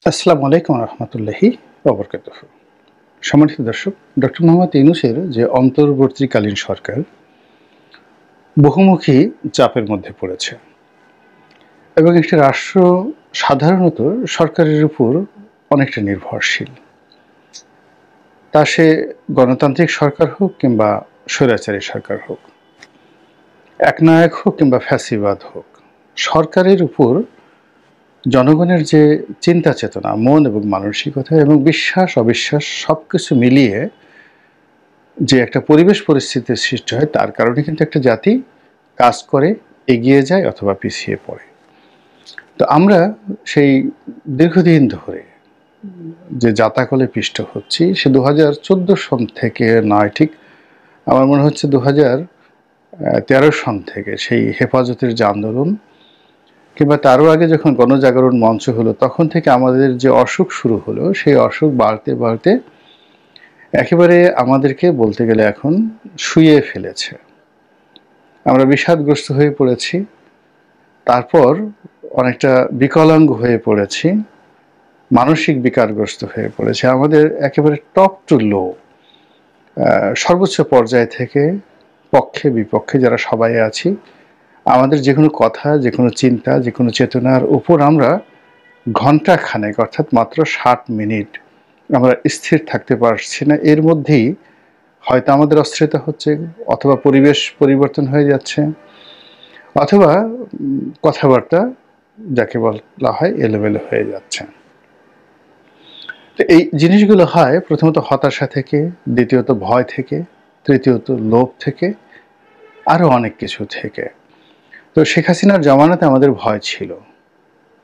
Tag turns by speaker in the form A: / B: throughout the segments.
A: আসসালামু আলাইকুম রহমতুল্লাহি ওবরকাতুহ। সম্মানিত দর্শক, ডক্টর মোহাম্মদ ইউনূসের যে অন্তর্বর্তীকালীন সরকার বহুমুখী চাপের মধ্যে পড়েছে এবং একটি রাষ্ট্র সাধারণত সরকারের উপর অনেকটা নির্ভরশীল। তা সে গণতান্ত্রিক সরকার হোক কিংবা স্বৈরাচারী সরকার হোক, একনায়ক হোক কিংবা ফ্যাসিবাদ হোক, সরকারের উপর জনগণের যে চিন্তা চেতনা, মন এবং মানসিকতা এবং বিশ্বাস অবিশ্বাস সবকিছু মিলিয়ে যে একটা পরিবেশ পরিস্থিতির সৃষ্টি হয়, তার কারণে কিন্তু একটা জাতি কাজ করে, এগিয়ে যায় অথবা পিছিয়ে পড়ে। তো আমরা সেই দীর্ঘদিন ধরে যে জাতাকলে পিষ্ট হচ্ছি, সে 2014 সন থেকে নয়, ঠিক আমার মনে হচ্ছে 2013 সন থেকে সেই হেফাজতের যে আন্দোলন কিংবা তারও আগে যখন গণজাগরণ মঞ্চ হলো, তখন থেকে আমাদের যে অসুখ শুরু হলো, সেই অসুখ বাড়তে বাড়তে একেবারে আমাদেরকে বলতে গেলে এখন শুইয়ে ফেলেছে। আমরা বিষাদগ্রস্ত হয়ে পড়েছি, তারপর অনেকটা বিকলাঙ্গ হয়ে পড়েছি, মানসিক বিকারগ্রস্ত হয়ে পড়েছে। আমাদের একেবারে টপ টু লো, সর্বোচ্চ পর্যায় থেকে পক্ষে বিপক্ষে যারা সবাই আছি, আমাদের যে কোনো কথা, যে কোনো চিন্তা, যে কোনো চেতনার উপর আমরা ঘন্টা খানেক, অর্থাৎ মাত্র 60 মিনিট আমরা স্থির থাকতে পারছি না। এর মধ্যেই হয়তো আমাদের অস্থিরতা হচ্ছে, অথবা পরিবেশ পরিবর্তন হয়ে যাচ্ছে, অথবা কথাবার্তা যাকে বলা হয় এলোমেলো হয়ে যাচ্ছে। তো এই জিনিসগুলো হয় প্রথমত হতাশা থেকে, দ্বিতীয়ত ভয় থেকে, তৃতীয়ত লোভ থেকে, আরও অনেক কিছু থেকে। তো শেখ হাসিনার জমানাতে আমাদের ভয় ছিল,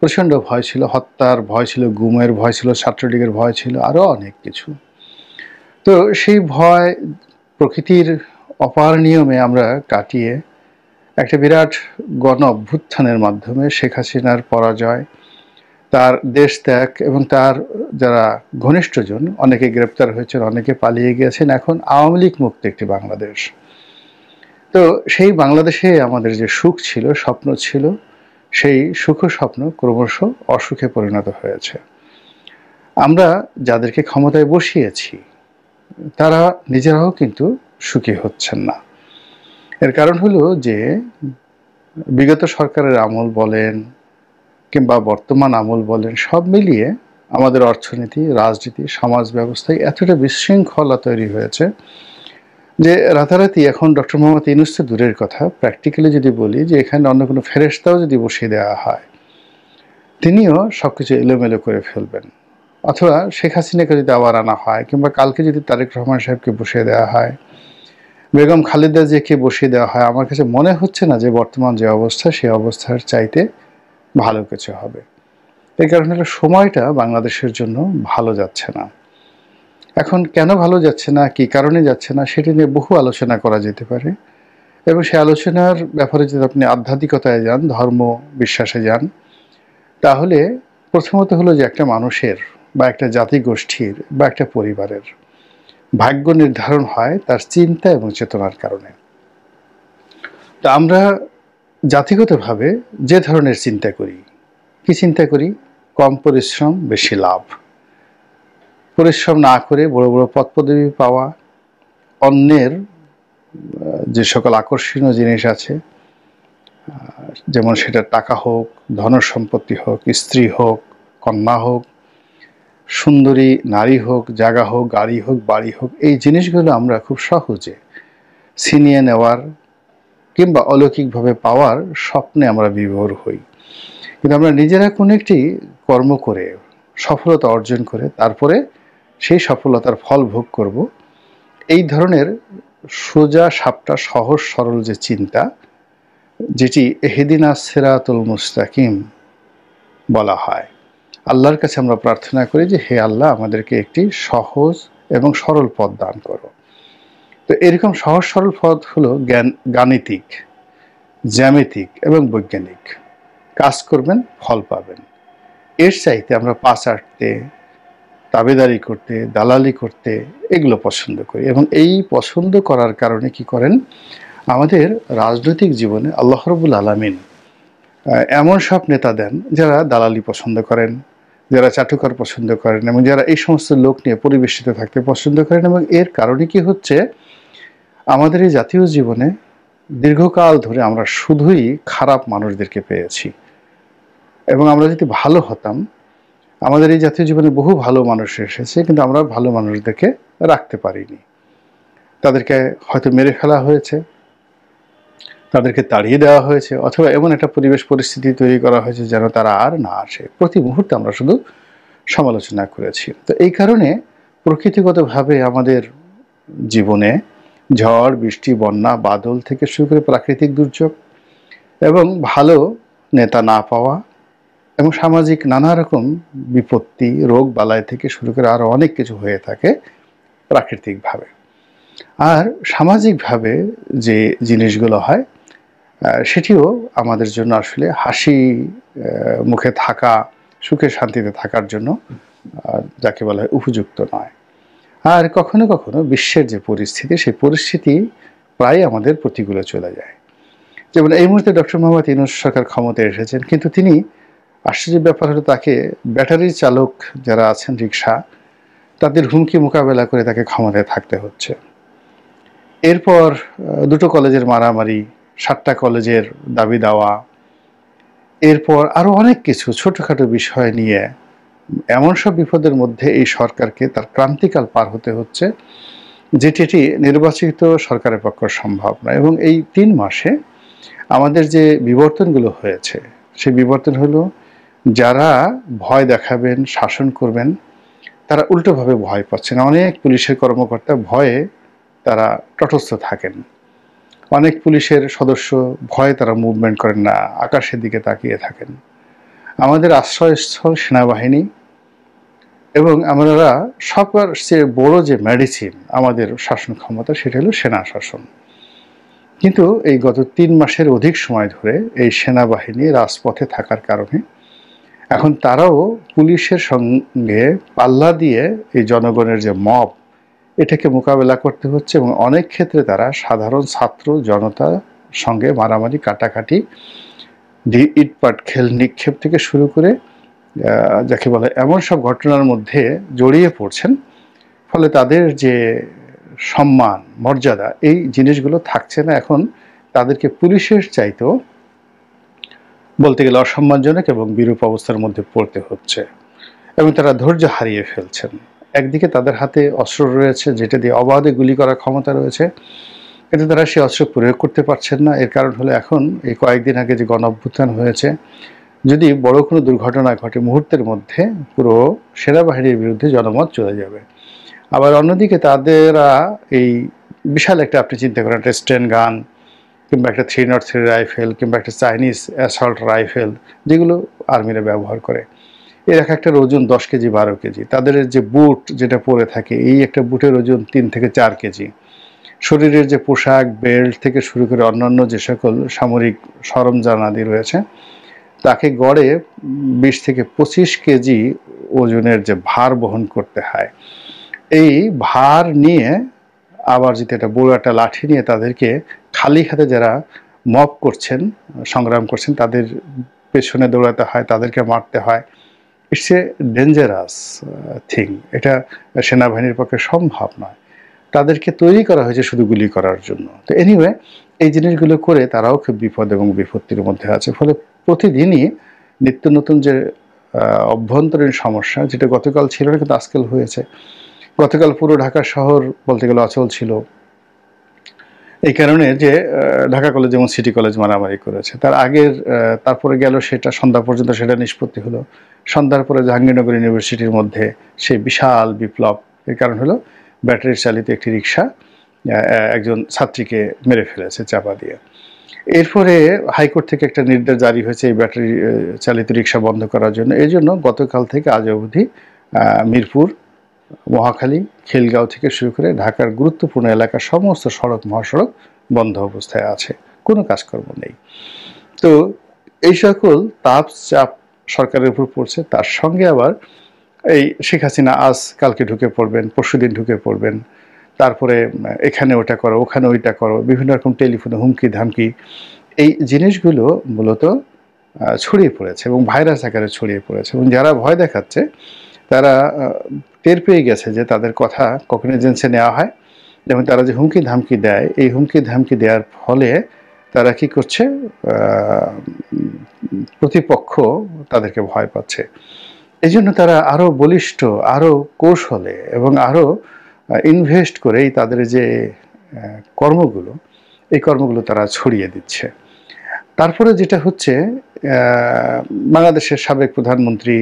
A: প্রচণ্ড ভয় ছিল, হত্যার ভয় ছিল, গুমের ভয় ছিল, ছাত্রলীগের ভয় ছিল, আরও অনেক কিছু। তো সেই ভয় প্রকৃতির অপার নিয়মে আমরা কাটিয়ে একটা বিরাট গণ অভ্যুত্থানের মাধ্যমে শেখ হাসিনার পরাজয়, তার দেশ ত্যাগ এবং তার যারা ঘনিষ্ঠজন, অনেকে গ্রেপ্তার হয়েছেন, অনেকে পালিয়ে গিয়েছেন, এখন আওয়ামী লীগ মুক্ত একটি বাংলাদেশ। তো সেই বাংলাদেশে আমাদের যে সুখ ছিল, স্বপ্ন ছিল, সেই সুখ স্বপ্ন ক্রমশ অসুখে পরিণত হয়েছে। আমরা যাদেরকে ক্ষমতায় বসিয়েছি তারা নিজেরাও কিন্তু সুখী হচ্ছেন না। এর কারণ হলো যে বিগত সরকারের আমল বলেন কিংবা বর্তমান আমল বলেন, সব মিলিয়ে আমাদের অর্থনীতি, রাজনীতি, সমাজ ব্যবস্থায় এতটা বিশৃঙ্খলা তৈরি হয়েছে যে রাতারাতি এখন ডক্টর মোহাম্মদ ইউনূস তো দূরের কথা, প্র্যাকটিক্যালি যদি বলি যে এখানে অন্য কোনো ফেরেশতাও যদি বসিয়ে দেওয়া হয়, তিনিও সব কিছু এলোমেলো করে ফেলবেন। অথবা শেখ হাসিনাকে যদি আবার আনা হয়, কিংবা কালকে যদি তারেক রহমান সাহেবকে বসিয়ে দেওয়া হয়, বেগম খালেদা জিয়াকে বসিয়ে দেওয়া হয়, আমার কাছে মনে হচ্ছে না যে বর্তমান যে অবস্থা, সেই অবস্থার চাইতে ভালো কিছু হবে। এই কারণে সময়টা বাংলাদেশের জন্য ভালো যাচ্ছে না। এখন কেন ভালো যাচ্ছে না, কী কারণে যাচ্ছে না, সেটি নিয়ে বহু আলোচনা করা যেতে পারে। এবং সেই আলোচনার ব্যাপারে যদি আপনি আধ্যাত্মিকতায় যান, ধর্ম বিশ্বাসে যান, তাহলে প্রথমত হলো যে একটা মানুষের বা একটা জাতিগোষ্ঠীর বা একটা পরিবারের ভাগ্য নির্ধারণ হয় তার চিন্তা এবং চেতনার কারণে। তো আমরা জাতিগতভাবে যে ধরনের চিন্তা করি, কি চিন্তা করি? কম পরিশ্রম, বেশি লাভ। পরিশ্রম না করে বড় বড় পদপদবি পাওয়া, অন্যের যে সকল আকর্ষণীয় জিনিস আছে, যেমন সেটা টাকা হোক, ধন সম্পত্তি হোক, স্ত্রী হোক, কন্যা হোক, সুন্দরী নারী হোক, জায়গা হোক, গাড়ি হোক, বাড়ি হোক, এই জিনিসগুলো আমরা খুব সহজে ছিনিয়ে নেওয়ার কিংবা অলৌকিকভাবে পাওয়ার স্বপ্নে আমরা বিভোর হই। কিন্তু আমরা নিজেরা কোনো একটি কর্ম করে সফলতা অর্জন করে তারপরে সেই সফলতার ফল ভোগ করব, এই ধরনের সোজা সাপটা সহজ সরল যে চিন্তা, যেটি ইহদিনাস সিরাতুল মুস্তাকিম বলা হয়, আল্লাহর কাছে আমরা প্রার্থনা করি যে হে আল্লাহ, আমাদেরকে একটি সহজ এবং সরল পথ দান করো। তো এরকম সহজ সরল পথ হলো গাণিতিক, জ্যামিতিক এবং বৈজ্ঞানিক। কাজ করবেন, ফল পাবেন। এর চাইতে আমরা পা চাটতে, তাবেদারি করতে, দালালি করতে এগুলো পছন্দ করি। এবং এই পছন্দ করার কারণে কি করেন, আমাদের রাজনৈতিক জীবনে আল্লাহ রাব্বুল আলামিন এমন সব নেতা দেন যারা দালালি পছন্দ করেন, যারা চাটুকার পছন্দ করেন এবং যারা এই সমস্ত লোক নিয়ে পরিবেশিত থাকতে পছন্দ করেন। এবং এর কারণে কি হচ্ছে, আমাদের এই জাতীয় জীবনে দীর্ঘকাল ধরে আমরা শুধুই খারাপ মানুষদেরকে পেয়েছি। এবং আমরা যদি ভালো হতাম, আমাদের এই জাতীয় জীবনে বহু ভালো মানুষ এসেছে, কিন্তু আমরা ভালো মানুষদেরকে রাখতে পারিনি। তাদেরকে হয়তো মেরে ফেলা হয়েছে, তাদেরকে তাড়িয়ে দেওয়া হয়েছে, অথবা এমন একটা পরিবেশ পরিস্থিতি তৈরি করা হয়েছে যেন তারা আর না আসে। প্রতি মুহূর্তে আমরা শুধু সমালোচনা করেছি। তো এই কারণে প্রকৃতিগতভাবে আমাদের জীবনে ঝড়, বৃষ্টি, বন্যা, বাদল থেকে শুরু করে প্রাকৃতিক দুর্যোগ এবং ভালো নেতা না পাওয়া এবং সামাজিক নানা রকম বিপত্তি, রোগ বালাই থেকে শুরু করে আরও অনেক কিছু হয়ে থাকে প্রাকৃতিকভাবে। আর সামাজিকভাবে যে জিনিসগুলো হয় সেটিও আমাদের জন্য আসলে হাসি মুখে থাকা, সুখে শান্তিতে থাকার জন্য যাকে বলা হয় উপযুক্ত নয়। আর কখনো কখনো বিশ্বের যে পরিস্থিতি, সেই পরিস্থিতি প্রায় আমাদের প্রতিকূলে চলে যায়। যেমন এই মুহূর্তে ডক্টর মোহাম্মদ ইউনূস সরকার ক্ষমতায় এসেছেন, কিন্তু তিনি, আশ্চর্যের ব্যাপার হলো, তাকে ব্যাটারি চালক যারা আছেন রিক্সা, তাদের হুমকি মোকাবেলা করে তাকে ক্ষমতায় থাকতে হচ্ছে। এরপর দুটো কলেজের মারামারি, 7টা কলেজের দাবি দেওয়া, এরপর আরও অনেক কিছু ছোটোখাটো বিষয় নিয়ে এমন সব বিপদের মধ্যে এই সরকারকে তার ক্রান্তিকাল পার হতে হচ্ছে, যেটি নির্বাচিত সরকারের পক্ষে সম্ভব নয়। এবং এই 3 মাসে আমাদের যে বিবর্তনগুলো হয়েছে, সেই বিবর্তন হলো, যারা ভয় দেখাবেন, শাসন করবেন, তারা উল্টোভাবে ভয় পাচ্ছেন। অনেক পুলিশের কর্মকর্তা ভয়ে তারা তটস্থ থাকেন। অনেক পুলিশের সদস্য ভয়ে তারা মুভমেন্ট করেন না, আকাশের দিকে তাকিয়ে থাকেন। আমাদের আশ্রয়স্থল সেনাবাহিনী, এবং আমরা সবচেয়ে বড় যে মেডিসিন আমাদের শাসন ক্ষমতা, সেটা হলো সেনা শাসন। কিন্তু এই গত 3 মাসের অধিক সময় ধরে এই সেনাবাহিনী রাজপথে থাকার কারণে এখন তারাও পুলিশের সঙ্গে পাল্লা দিয়ে এই জনগণের যে মব, এটাকে মোকাবেলা করতে হচ্ছে। এবং অনেক ক্ষেত্রে তারা সাধারণ ছাত্র জনতার সঙ্গে মারামারি, কাটাকাটি, ইটপাট খেল নিক্ষেপ থেকে শুরু করে যাকে বলে এমন সব ঘটনার মধ্যে জড়িয়ে পড়ছেন, ফলে তাদের যে সম্মান, মর্যাদা, এই জিনিসগুলো থাকছে না। এখন তাদেরকে পুলিশের চাইতেও বলতে গেলে অসম্মানজনক এবং বিরূপ অবস্থার মধ্যে পড়তে হচ্ছে, এবং তারা ধৈর্য হারিয়ে ফেলছেন। একদিকে তাদের হাতে অস্ত্র রয়েছে, যেটা দিয়ে অবাধে গুলি করার ক্ষমতা রয়েছে, কিন্তু তারা সেই অস্ত্র প্রয়োগ করতে পারছেন না। এর কারণ হলো, এখন এই কয়েকদিন আগে যে গণ অভ্যুত্থান হয়েছে, যদি বড় কোনো দুর্ঘটনা ঘটে, মুহূর্তের মধ্যে পুরো সেনাবাহিনীর বিরুদ্ধে জনমত চলে যাবে। আবার অন্যদিকে তাদেরা এই বিশাল একটা, আপনি চিন্তা করেন, একটা স্টেন গান কিংবা একটা 303 রাইফেল কিংবা একটা চাইনিজ অ্যাসল্ট রাইফেল, যেগুলো আর্মিরা ব্যবহার করে, এর একটার ওজন 10 কেজি 12 কেজি। তাদের যে বুট যেটা পরে থাকে, এই একটা বুটের ওজন 3 থেকে 4 কেজি। শরীরের যে পোশাক, বেল্ট থেকে শুরু করে অন্যান্য যে সকল সামরিক সরঞ্জাম আদি রয়েছে, তাকে গড়ে 20 থেকে 25 কেজি ওজনের যে ভার বহন করতে হয়, এই ভার নিয়ে আবার যদি একটা বড় একটা লাঠি নিয়ে তাদেরকে খালি হাতে যারা মব করছেন, সংগ্রাম করছেন, তাদের পেছনে দৌড়াতে হয়, তাদেরকে মারতে হয়। It's a dangerous thing. এটা সেনাবাহিনীর পক্ষে সম্ভব নয়। তাদেরকে তৈরি করা হয়েছে শুধু গুলি করার জন্য। তো এনিওয়ে, এই জিনিসগুলো করে তারাও খুব বিপদ এবং বিপত্তির মধ্যে আছে। ফলে প্রতিদিনই নিত্য নতুন যে অভ্যন্তরীণ সমস্যা, যেটা গতকাল ছিল না কিন্তু আজকাল হয়েছে। গতকাল পুরো ঢাকা শহর বলতে গেলে অচল ছিল, এই কারণে যে ঢাকা কলেজ যেমন সিটি কলেজ মারামারি করেছে, তার আগের তারপরে গেল সেটা সন্ধ্যা পর্যন্ত সেটা নিষ্পত্তি হলো। সন্ধ্যার পরে জাহাঙ্গীরনগর ইউনিভার্সিটির মধ্যে সেই বিশাল বিপ্লব। এর কারণ হলো ব্যাটারি চালিত একটি রিক্সা একজন ছাত্রীকে মেরে ফেলেছে চাপা দিয়ে। এরপরে হাইকোর্ট থেকে একটা নির্দেশ জারি হয়েছে এই ব্যাটারি চালিত রিক্সা বন্ধ করার জন্য। এই জন্য গতকাল থেকে আজ অবধি মিরপুর, মহাখালী, খিলগাঁও থেকে শুরু করে ঢাকার গুরুত্বপূর্ণ এলাকার সমস্ত সড়ক, মহাসড়ক বন্ধ অবস্থায় আছে, কোনো কাজকর্ম নেই। তো এই সকল তাপ চাপ সরকারের উপর পড়ছে। তার সঙ্গে আবার এই শেখ হাসিনা আজ কালকে ঢুকে পড়বেন, পরশুদিন ঢুকে পড়বেন, তারপরে এখানে ওটা করো, ওখানে ওইটা করো, বিভিন্ন রকম টেলিফোনে হুমকি ধামকি। এই জিনিসগুলো মূলত ছড়িয়ে পড়েছে এবং ভাইরাস আকারে ছড়িয়ে পড়েছে, এবং যারা ভয় দেখাচ্ছে তারা টের পেয়ে গেছে যে তাদের কথা কগনিজেন্সে নেওয়া হয়, এবং তারা যে হুমকি ধামকি দেয়, এই হুমকি ধামকি দেওয়ার ফলে তারা কি করছে, প্রতিপক্ষ তাদেরকে ভয় পাচ্ছে। এই জন্য তারা আরও বলিষ্ঠ, আরও কৌশলে এবং আরও ইনভেস্ট করেই তাদের যে কর্মগুলো, এই কর্মগুলো তারা ছড়িয়ে দিচ্ছে। তারপরে যেটা হচ্ছে, বাংলাদেশের সাবেক প্রধানমন্ত্রী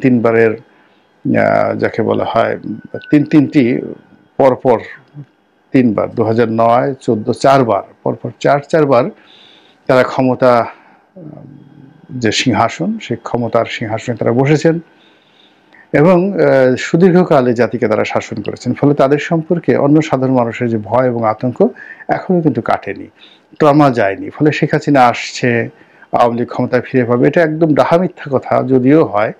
A: তিনবারের, যাকে বলা হয় তিনটি পরপর 3বার, 2009, 2014, 4বার পরপর চারবার তারা ক্ষমতা, যে সিংহাসন, সেই ক্ষমতার সিংহাসনে তারা বসেছেন এবং সুদীর্ঘকালে জাতিকে তারা শাসন করেছেন। ফলে তাদের সম্পর্কে অন্য সাধারণ মানুষের যে ভয় এবং আতঙ্ক এখনও কিন্তু কাটেনি, ট্রমা যায়নি। ফলে শেখ হাসিনা আসছে, আওয়ামী লীগ ক্ষমতায় ফিরে পাবে, এটা একদম ডাহা মিথ্যা কথা যদিও হয়,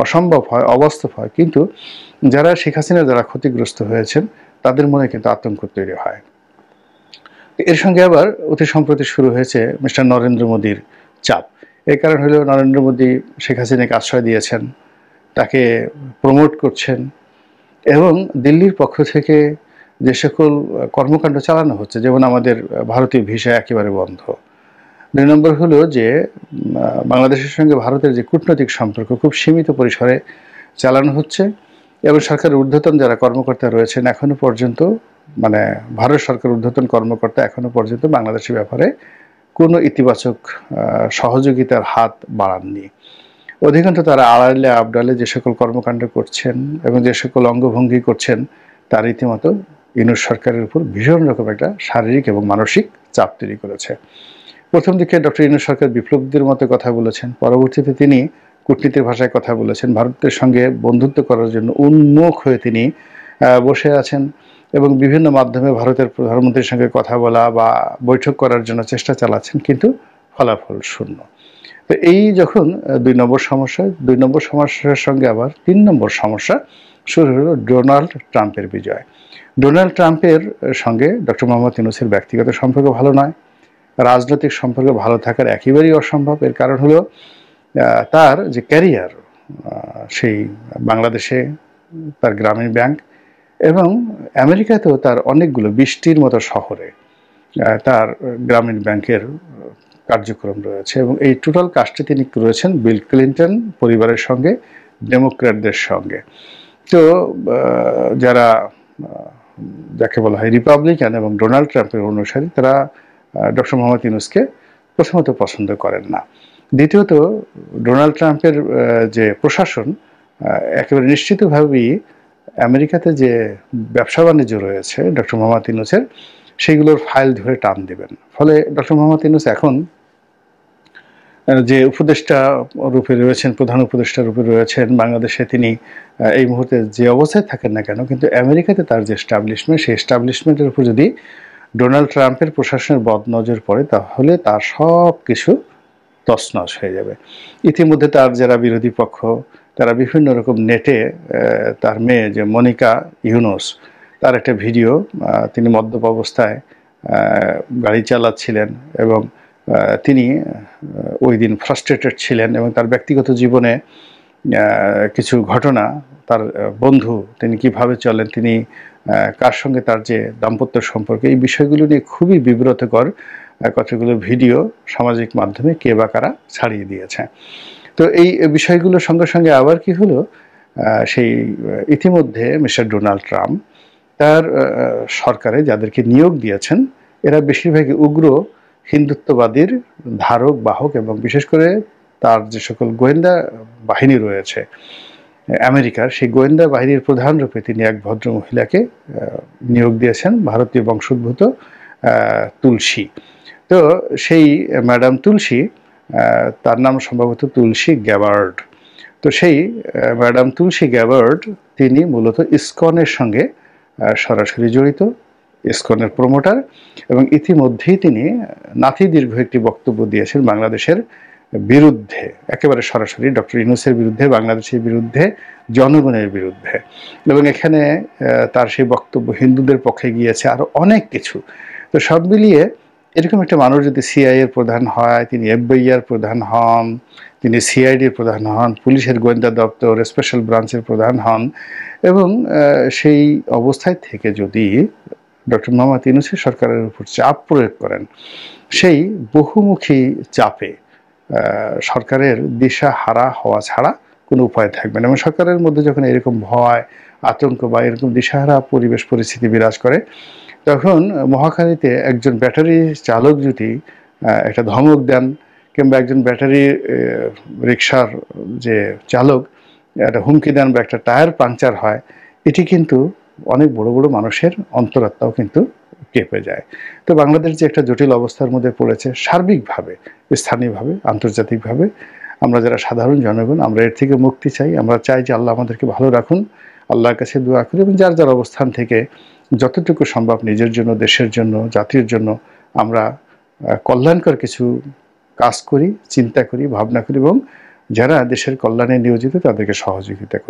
A: অসম্ভব হয়, অবাস্তব হয়, কিন্তু যারা শেখ হাসিনার দ্বারা ক্ষতিগ্রস্ত হয়েছেন তাদের মনে কিন্তু আতঙ্ক তৈরি হয়। এর সঙ্গে আবার অতি সম্প্রতি শুরু হয়েছে মিস্টার নরেন্দ্র মোদীর চাপ। এর কারণ হলো নরেন্দ্র মোদী শেখ হাসিনাকে আশ্রয় দিয়েছেন, তাকে প্রমোট করছেন, এবং দিল্লির পক্ষ থেকে যে সকল কর্মকাণ্ড চালানো হচ্ছে, যেমন আমাদের ভারতীয় ভিসা একেবারে বন্ধ। 2 নম্বর হলো যে বাংলাদেশের সঙ্গে ভারতের যে কূটনৈতিক সম্পর্ক খুব সীমিত পরিসরে চালানো হচ্ছে, এবং সরকারের ঊর্ধ্বতন যারা কর্মকর্তা রয়েছেন এখনো পর্যন্ত, মানে ভারত সরকার ঊর্ধ্বতন কর্মকর্তা এখনো পর্যন্ত বাংলাদেশের ব্যাপারে কোনো ইতিবাচক সহযোগিতার হাত বাড়াননি। অধিকাংশ তারা আড়ালে আবডালে যে সকল কর্মকাণ্ড করছেন এবং যে সকল অঙ্গভঙ্গি করছেন, তার রীতিমতো ইউনূস সরকারের উপর ভীষণ রকম একটা শারীরিক এবং মানসিক চাপ তৈরি করেছে। প্রথম দিকে ডক্টর ইউনূস সরকার বিপ্লবীদের মতো কথা বলেছেন, পরবর্তীতে তিনি কূটনীতির ভাষায় কথা বলেছেন, ভারতের সঙ্গে বন্ধুত্ব করার জন্য উন্মুখ হয়ে তিনি বসে আছেন, এবং বিভিন্ন মাধ্যমে ভারতের প্রধানমন্ত্রীর সঙ্গে কথা বলা বা বৈঠক করার জন্য চেষ্টা চালাচ্ছেন, কিন্তু ফলাফল শূন্য। তো এই যখন 2 নম্বর সমস্যা, 2 নম্বর সমস্যার সঙ্গে আবার 3 নম্বর সমস্যা শুরু হলো ডোনাল্ড ট্রাম্পের বিজয়। ডোনাল্ড ট্রাম্পের সঙ্গে ডক্টর মোহাম্মদ ইউনূসের ব্যক্তিগত সম্পর্ক ভালো নয়, রাজনৈতিক সম্পর্ক ভালো থাকার একেবারেই অসম্ভব। এর কারণ হলো তার যে ক্যারিয়ার, সেই বাংলাদেশে তার গ্রামীণ ব্যাংক এবং আমেরিকাতেও তার অনেকগুলো 20টির মতো শহরে তার গ্রামীণ ব্যাংকের কার্যক্রম রয়েছে, এবং এই টোটাল কাজটি তিনি রয়েছেন বিল ক্লিন্টন পরিবারের সঙ্গে, ডেমোক্র্যাটদের সঙ্গে। তো যারা, যাকে বলা হয় রিপাবলিকান এবং ডোনাল্ড ট্রাম্পের অনুসারী, তারা ডক্টর মোহাম্মদ ইউনূসকে প্রথমত পছন্দ করেন না। দ্বিতীয়ত, ডোনাল্ড ট্রাম্পের যে প্রশাসন একেবারে নিশ্চিতভাবেই আমেরিকাতে যে ব্যবসা বাণিজ্য রয়েছে ডক্টর মোহাম্মদ ইউনূসের, সেইগুলোর ফাইল ধরে টান দেবেন। ফলে ডক্টর মোহাম্মদ ইউনূস এখন যে উপদেষ্টা রূপে রয়েছেন, প্রধান উপদেষ্টা রূপে রয়েছেন বাংলাদেশে, তিনি এই মুহূর্তে যে অবস্থায় থাকেন না কেন, কিন্তু আমেরিকাতে তার যে এস্টাবলিশমেন্ট, সেই এস্টাবলিশমেন্টের উপর যদি ডোনাল্ড ট্রাম্পের প্রশাসনের বদনজর পড়ে, তাহলে তার সব কিছু তছনছ হয়ে যাবে। ইতিমধ্যে তার যারা বিরোধী পক্ষ, তারা বিভিন্ন রকম নেটে তার মেয়ে যে মনিকা ইউনুস, তার একটা ভিডিও, তিনি মদ্যপ অবস্থায় গাড়ি চালাচ্ছিলেন এবং তিনি ওই দিন ফ্রাস্ট্রেটেড ছিলেন, এবং তার ব্যক্তিগত জীবনে কিছু ঘটনা, তার বন্ধু তিনি কিভাবে চলেন, তিনি কার সঙ্গে তার যে দাম্পত্য সম্পর্ক, এই বিষয়গুলো নিয়ে খুবই বিব্রতকর কতগুলো ভিডিও সামাজিক মাধ্যমে কে বা কারা ছাড়িয়ে দিয়েছে। তো এই বিষয়গুলোর সঙ্গে সঙ্গে আবার কি হলো, সেই ইতিমধ্যে মিস্টার ডোনাল্ড ট্রাম্প তার সরকারে যাদেরকে নিয়োগ দিয়েছেন, এরা বেশিরভাগই উগ্র হিন্দুত্ববাদীর ধারক বাহক, এবং বিশেষ করে তার যে সকল গোয়েন্দা বাহিনী রয়েছে আমেরিকার, সেই গোয়েন্দা বাহিনীর প্রধান রূপে তিনি এক ভদ্র মহিলাকে নিয়োগ দিয়েছেন, ভারতীয় বংশোদ্ভূত তুলসী। তো সেই ম্যাডাম তুলসী, তার নাম সম্ভবত তুলসী গ্যাবার্ড। তো সেই ম্যাডাম তুলসী গ্যাবার্ড তিনি মূলত ইসকনের সঙ্গে সরাসরি জড়িত, ইসকনের প্রমোটার, এবং ইতিমধ্যেই তিনি নাতি দীর্ঘ একটি বক্তব্য দিয়েছেন বাংলাদেশের বিরুদ্ধে, একেবারে সরাসরি ডক্টর ইউনূসের বিরুদ্ধে, বাংলাদেশের বিরুদ্ধে, জনগণের বিরুদ্ধে, এবং এখানে তার সেই বক্তব্য হিন্দুদের পক্ষে গিয়েছে, আরও অনেক কিছু। তো সব মিলিয়ে এরকম একটা মানুষ যদি সিআইএ এর প্রধান হয়, তিনি এফবিআই এর প্রধান হন, তিনি সিআইডির প্রধান হন, পুলিশের গোয়েন্দা দপ্তর স্পেশাল ব্রাঞ্চের প্রধান হন এবং সেই অবস্থায় থেকে যদি ডক্টর মোহাম্মদ ইউনূসের সরকারের উপর চাপ প্রয়োগ করেন, সেই বহুমুখী চাপে সরকারের দিশাহারা হওয়া ছাড়া কোনো উপায় থাকবে না। এবং সরকারের মধ্যে যখন এরকম ভয়, আতঙ্ক বা এরকম দিশাহারা পরিবেশ পরিস্থিতি বিরাজ করে, তখন মহাখালীতে একজন ব্যাটারি চালক যদি একটা ধমক দেন, কিংবা একজন ব্যাটারি রিকশার যে চালক একটা হুমকি দেন বা একটা টায়ার পাংচার হয়, এটি কিন্তু অনেক বড় বড় মানুষের অন্তরাত্মাও কিন্তু কেঁপে যায়। তো বাংলাদেশ যে একটা জটিল অবস্থার মধ্যে পড়েছে, সার্বিকভাবে, স্থানীয়ভাবে, আন্তর্জাতিকভাবে, আমরা যারা সাধারণ জনগণ, আমরা এর থেকে মুক্তি চাই। আমরা চাই যে আল্লাহ আমাদেরকে ভালো রাখুন, আল্লাহর কাছে দোয়া করি এবং যার যার অবস্থান থেকে যতটুকু সম্ভব নিজের জন্য, দেশের জন্য, জাতির জন্য আমরা কল্যাণকর কিছু কাজ করি, চিন্তা করি, ভাবনা করি এবং যারা দেশের কল্যাণে নিয়োজিত তাদেরকে সহযোগিতা করি।